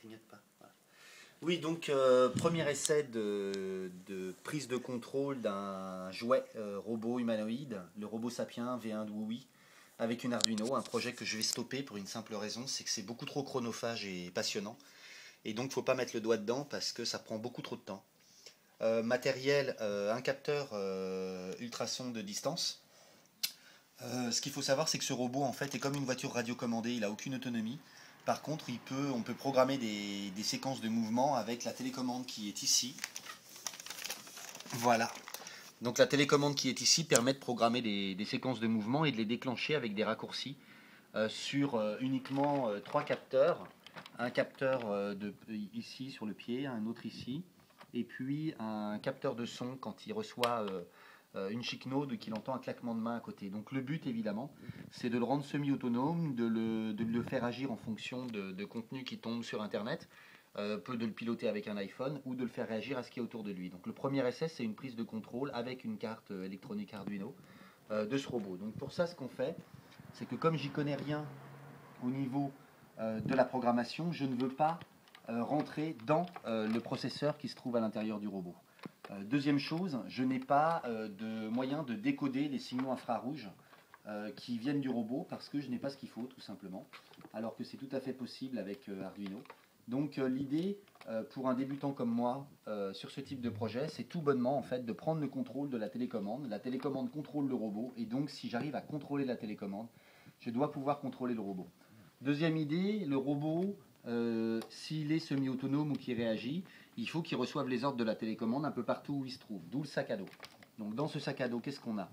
clignote pas. Voilà. Oui, donc premier essai de prise de contrôle d'un jouet robot humanoïde, le robot Sapien V1 de Woui, avec une Arduino, un projet que je vais stopper pour une simple raison, c'est que c'est beaucoup trop chronophage et passionnant. Et donc, il ne faut pas mettre le doigt dedans parce que ça prend beaucoup trop de temps. Matériel, un capteur ultrason de distance. Ce qu'il faut savoir, c'est que ce robot, en fait, est comme une voiture radiocommandée, il n'a aucune autonomie. Par contre, on peut programmer des séquences de mouvement avec la télécommande qui est ici. Voilà. Donc la télécommande qui est ici permet de programmer des séquences de mouvement et de les déclencher avec des raccourcis sur uniquement trois capteurs. Un capteur ici sur le pied, un autre ici, et puis un capteur de son quand il reçoit une chic-node qu'il entend un claquement de main à côté. Donc le but évidemment, c'est de le rendre semi-autonome, de le faire agir en fonction de contenu qui tombe sur Internet, peut de le piloter avec un iPhone ou de le faire réagir à ce qui est autour de lui. Donc le premier essai, c'est une prise de contrôle avec une carte électronique Arduino de ce robot. Donc pour ça, ce qu'on fait, c'est que comme j'y connais rien au niveau de la programmation, je ne veux pas rentrer dans le processeur qui se trouve à l'intérieur du robot. Deuxième chose, je n'ai pas de moyen de décoder les signaux infrarouges qui viennent du robot parce que je n'ai pas ce qu'il faut tout simplement, alors que c'est tout à fait possible avec Arduino. Donc l'idée pour un débutant comme moi sur ce type de projet, c'est tout bonnement en fait de prendre le contrôle de la télécommande. La télécommande contrôle le robot et donc si j'arrive à contrôler la télécommande, je dois pouvoir contrôler le robot. Deuxième idée, le robot, s'il est semi-autonome ou qu'il réagit, il faut qu'il reçoive les ordres de la télécommande un peu partout où il se trouve, d'où le sac à dos. Donc dans ce sac à dos, qu'est-ce qu'on a?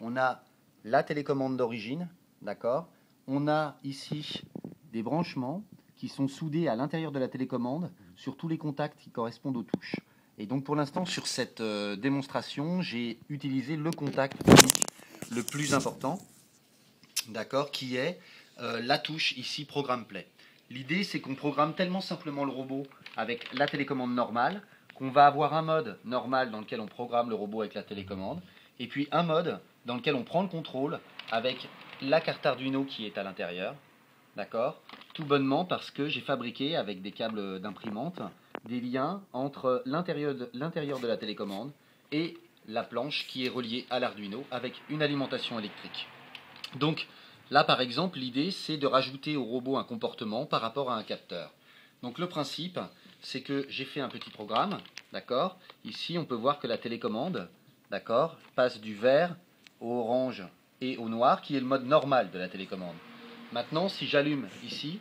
On a la télécommande d'origine, d'accord? On a ici des branchements qui sont soudés à l'intérieur de la télécommande sur tous les contacts qui correspondent aux touches. Et donc pour l'instant, sur cette démonstration, j'ai utilisé le contact unique le plus important, d'accord, qui est la touche ici Programme Play. L'idée, c'est qu'on programme tellement simplement le robot avec la télécommande normale qu'on va avoir un mode normal dans lequel on programme le robot avec la télécommande et puis un mode dans lequel on prend le contrôle avec la carte Arduino qui est à l'intérieur. D'accord? Tout bonnement parce que j'ai fabriqué avec des câbles d'imprimante des liens entre l'intérieur de la télécommande et la planche qui est reliée à l'Arduino avec une alimentation électrique. Donc là par exemple l'idée c'est de rajouter au robot un comportement par rapport à un capteur. Donc le principe c'est que j'ai fait un petit programme, d'accord? Ici on peut voir que la télécommande, d'accord, passe du vert au orange et au noir qui est le mode normal de la télécommande. Maintenant si j'allume ici,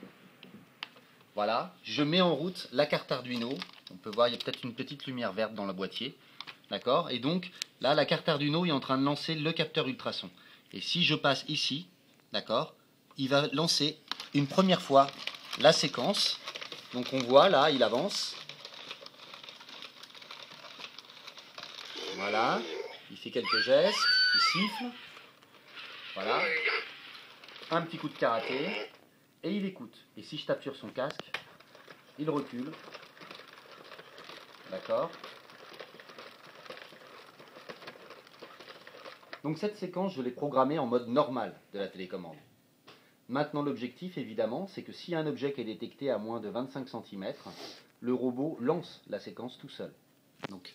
voilà, je mets en route la carte Arduino. On peut voir il y a peut-être une petite lumière verte dans le boîtier, d'accord? Et donc là la carte Arduino est en train de lancer le capteur ultrason. Et si je passe ici, d'accord, il va lancer une première fois la séquence. Donc on voit là, il avance. Voilà, il fait quelques gestes, il siffle. Voilà, un petit coup de karaté et il écoute. Et si je tape sur son casque, il recule. D'accord. Donc cette séquence, je l'ai programmée en mode normal de la télécommande. Maintenant l'objectif évidemment, c'est que si un objet qui est détecté à moins de 25 cm, le robot lance la séquence tout seul. Donc,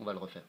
on va le refaire.